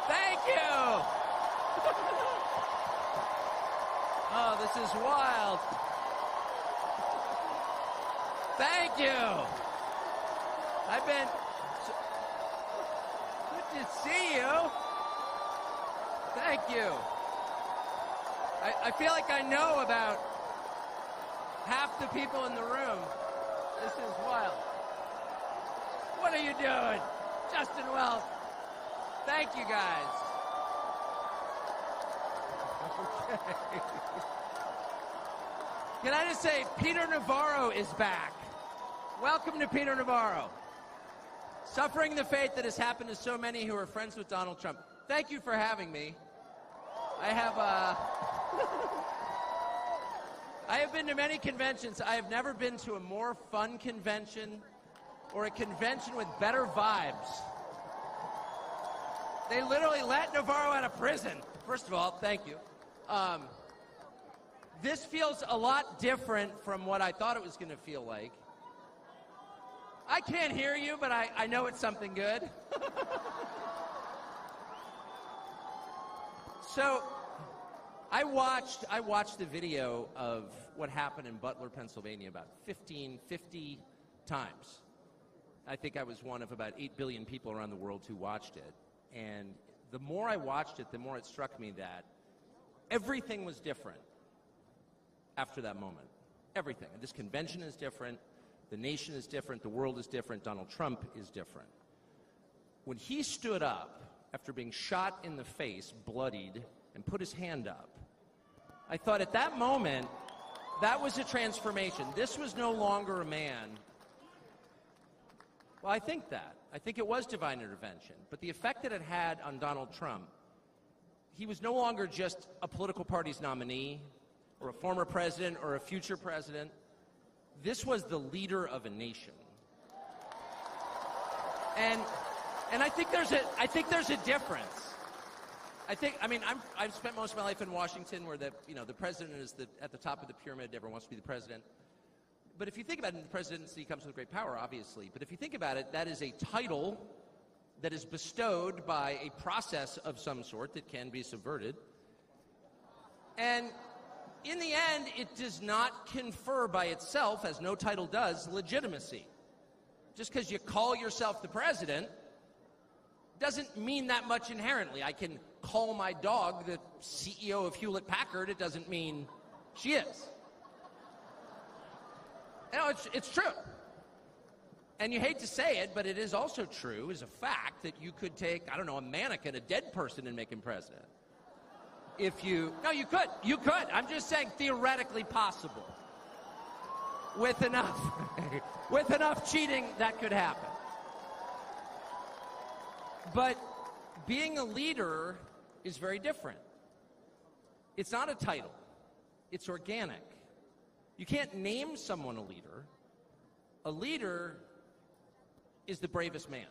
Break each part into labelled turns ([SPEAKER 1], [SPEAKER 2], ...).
[SPEAKER 1] Thank you. Oh, this is wild. Thank you. I've been... Good to see you. Thank you. I feel like I know about half the people in the room. This is wild. What are you doing? Justin Wells. Thank you, guys. Okay. Can I just say, Peter Navarro is back. Welcome to Peter Navarro. Suffering the fate that has happened to so many who are friends with Donald Trump. Thank you for having me. I have been to many conventions. I have never been to a more fun convention or a convention with better vibes. They literally let Navarro out of prison. First of all, thank you. This feels a lot different from what I thought it was going to feel like. I can't hear you, but I know it's something good. So, I watched the video of what happened in Butler, Pennsylvania about 50 times. I think I was one of about 8 billion people around the world who watched it. And the more I watched it, the more it struck me that everything was different after that moment. Everything. And this convention is different. The nation is different. The world is different. Donald Trump is different. When he stood up after being shot in the face, bloodied, and put his hand up, I thought at that moment, that was a transformation. This was no longer a man. Well, I think that. I think it was divine intervention. But the effect that it had on Donald Trump, he was no longer just a political party's nominee or a former president or a future president. This was the leader of a nation. And I think there's a difference. I've spent most of my life in Washington where the president is at the top of the pyramid, everyone wants to be the president. But if you think about it, the presidency comes with great power, obviously. But if you think about it, that is a title that is bestowed by a process of some sort that can be subverted. And in the end, it does not confer by itself, as no title does, legitimacy. Just because you call yourself the president doesn't mean that much inherently. I can call my dog the CEO of Hewlett-Packard. It doesn't mean she is. It's true. And you hate to say it, but it is also true, as a fact, that you could take, a mannequin, a dead person, and make him president. No, you could. You could. I'm just saying theoretically possible. With enough cheating, that could happen. But being a leader is very different. It's not a title. It's organic. You can't name someone a leader. A leader is the bravest man.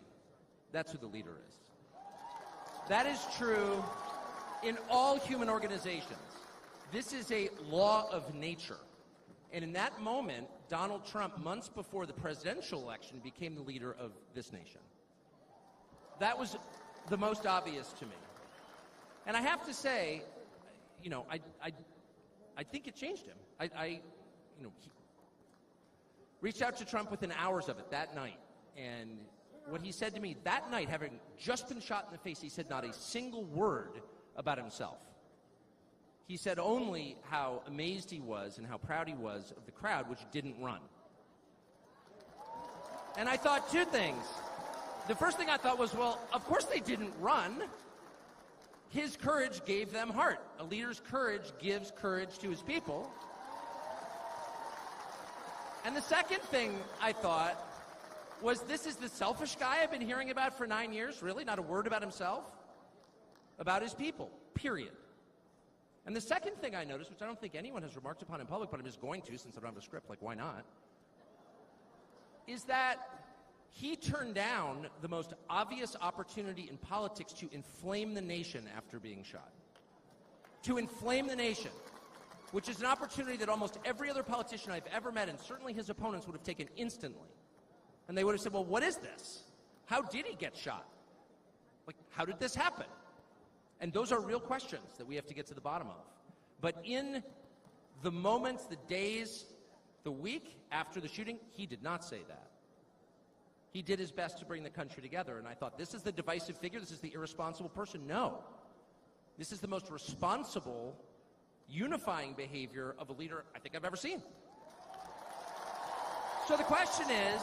[SPEAKER 1] That's who the leader is. That is true in all human organizations. This is a law of nature. And in that moment, Donald Trump, months before the presidential election, became the leader of this nation. That was the most obvious to me. And I have to say, I think it changed him. He reached out to Trump within hours of it that night. And what he said to me that night, having just been shot in the face, he said not a single word about himself. He said only how amazed he was and how proud he was of the crowd, which didn't run. And I thought two things. The first thing I thought was, well, of course they didn't run. His courage gave them heart. A leader's courage gives courage to his people. And the second thing I thought was, this is the selfish guy I've been hearing about for 9 years? Really? Not a word about himself? About his people, period. And the second thing I noticed, which I don't think anyone has remarked upon in public, but I'm just going to since I don't have a script, like why not, is that he turned down the most obvious opportunity in politics to inflame the nation after being shot. To inflame the nation, which is an opportunity that almost every other politician I've ever met, and certainly his opponents, would have taken instantly. And they would have said, well, what is this? How did he get shot? Like, how did this happen? And those are real questions that we have to get to the bottom of. But in the moments, the days, the week after the shooting, he did not say that. He did his best to bring the country together, and I thought, this is the divisive figure, this is the irresponsible person. No. This is the most responsible, unifying behavior of a leader I think I've ever seen. So the question is,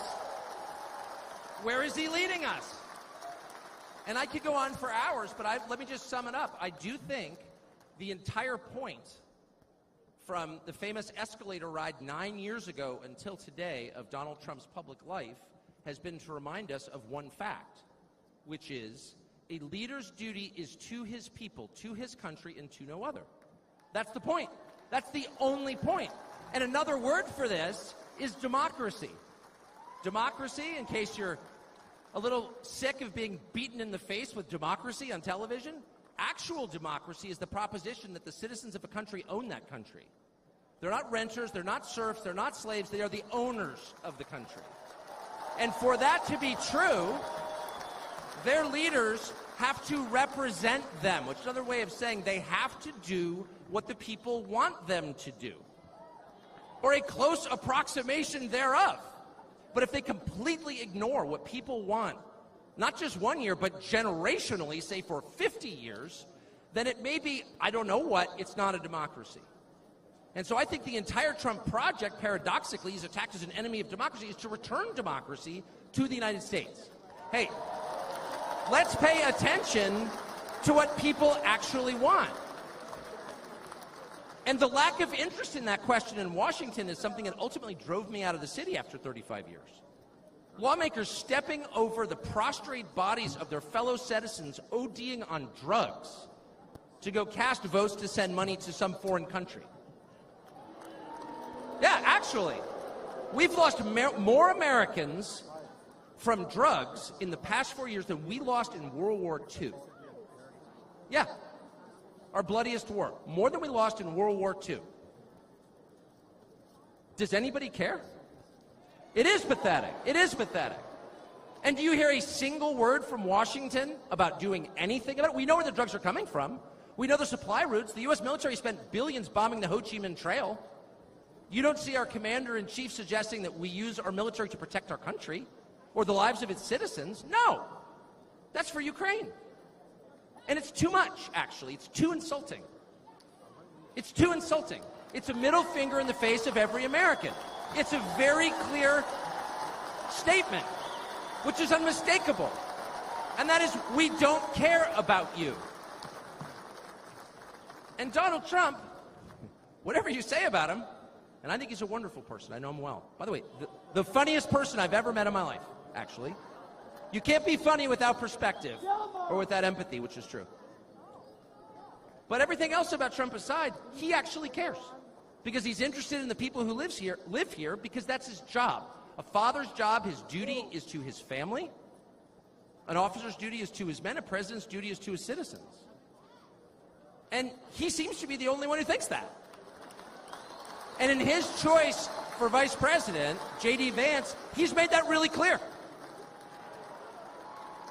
[SPEAKER 1] where is he leading us? And I could go on for hours, but let me just sum it up. I do think the entire point from the famous escalator ride 9 years ago until today of Donald Trump's public life has been to remind us of one fact, which is a leader's duty is to his people, to his country, and to no other. That's the point. That's the only point. And another word for this is democracy. Democracy, in case you're a little sick of being beaten in the face with democracy on television, actual democracy is the proposition that the citizens of a country own that country. They're not renters, they're not serfs, they're not slaves, they are the owners of the country. And for that to be true, their leaders have to represent them, which is another way of saying they have to do what the people want them to do, or a close approximation thereof. But if they completely ignore what people want, not just 1 year, but generationally, say for 50 years, then it may be, I don't know what, it's not a democracy. And so I think the entire Trump project, paradoxically, is attacked as an enemy of democracy, is to return democracy to the United States. Hey, let's pay attention to what people actually want. And the lack of interest in that question in Washington is something that ultimately drove me out of the city after 35 years. Lawmakers stepping over the prostrate bodies of their fellow citizens ODing on drugs to go cast votes to send money to some foreign country. Yeah, actually, we've lost more Americans from drugs in the past 4 years than we lost in World War II. Yeah, our bloodiest war. More than we lost in World War II. Does anybody care? It is pathetic. It is pathetic. And do you hear a single word from Washington about doing anything about it? We know where the drugs are coming from. We know the supply routes. The U.S. military spent billions bombing the Ho Chi Minh Trail. You don't see our commander-in-chief suggesting that we use our military to protect our country or the lives of its citizens. No. That's for Ukraine. And it's too much, actually. It's too insulting. It's too insulting. It's a middle finger in the face of every American. It's a very clear statement, which is unmistakable. And that is, we don't care about you. And Donald Trump, whatever you say about him, and I think he's a wonderful person. I know him well. By the way, the funniest person I've ever met in my life, actually. You can't be funny without perspective or without empathy, which is true. But everything else about Trump aside, he actually cares because he's interested in the people who live here because that's his job. A father's job, his duty is to his family. An officer's duty is to his men. A president's duty is to his citizens. And he seems to be the only one who thinks that. And in his choice for vice president, J.D. Vance, he's made that really clear.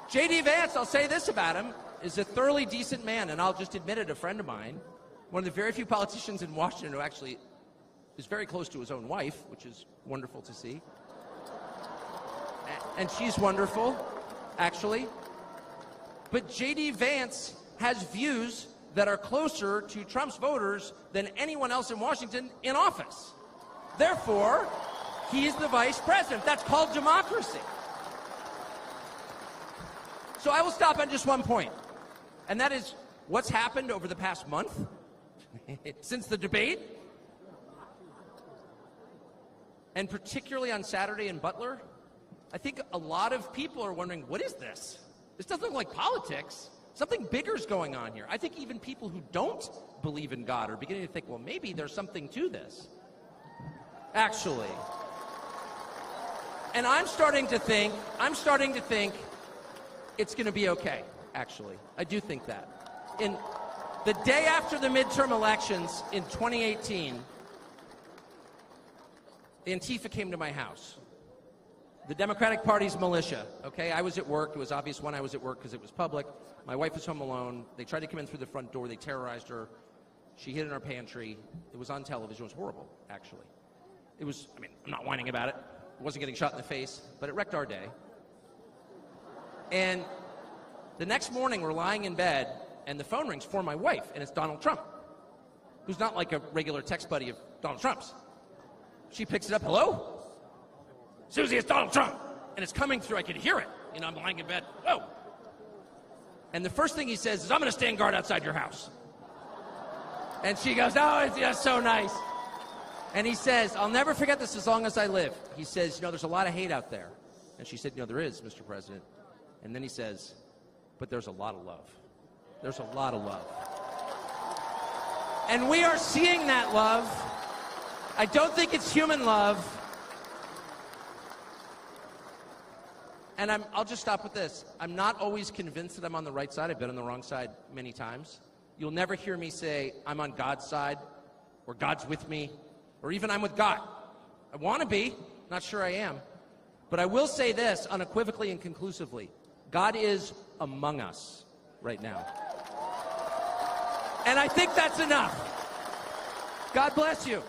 [SPEAKER 1] J.D. Vance, I'll say this about him, is a thoroughly decent man, and I'll just admit it, a friend of mine, one of the very few politicians in Washington who actually is very close to his own wife, which is wonderful to see. And she's wonderful, actually. But J.D. Vance has views that are closer to Trump's voters than anyone else in Washington in office. Therefore, he is the vice president. That's called democracy. So I will stop on just one point, and that is what's happened over the past month since the debate, and particularly on Saturday in Butler. I think a lot of people are wondering, what is this? This doesn't look like politics. Something bigger is going on here. I think even people who don't believe in God are beginning to think, well, maybe there's something to this, actually. And I'm starting to think it's going to be okay, actually. I do think that. In the day after the midterm elections in 2018, Antifa came to my house. The Democratic Party's militia, okay? I was at work. It was obvious when I was at work because it was public. My wife was home alone. They tried to come in through the front door. They terrorized her. She hid in our pantry. It was on television. It was horrible, actually. It was, I mean, I'm not whining about it. I wasn't getting shot in the face, but it wrecked our day. And the next morning, we're lying in bed, and the phone rings for my wife, and it's Donald Trump, who's not like a regular text buddy of Donald Trump's. She picks it up. Hello? Susie, it's Donald Trump. And it's coming through. I can hear it. You know, I'm lying in bed. Whoa. And the first thing he says is, I'm going to stand guard outside your house. And she goes, oh, it's so nice. And he says, I'll never forget this as long as I live. He says, you know, there's a lot of hate out there. And she said, you know, there is, Mr. President. And then he says, but there's a lot of love. There's a lot of love. And we are seeing that love. I don't think it's human love. And I'll just stop with this. I'm not always convinced that I'm on the right side. I've been on the wrong side many times. You'll never hear me say, I'm on God's side, or God's with me, or even I'm with God. I want to be. Not sure I am. But I will say this unequivocally and conclusively. God is among us right now. And I think that's enough. God bless you.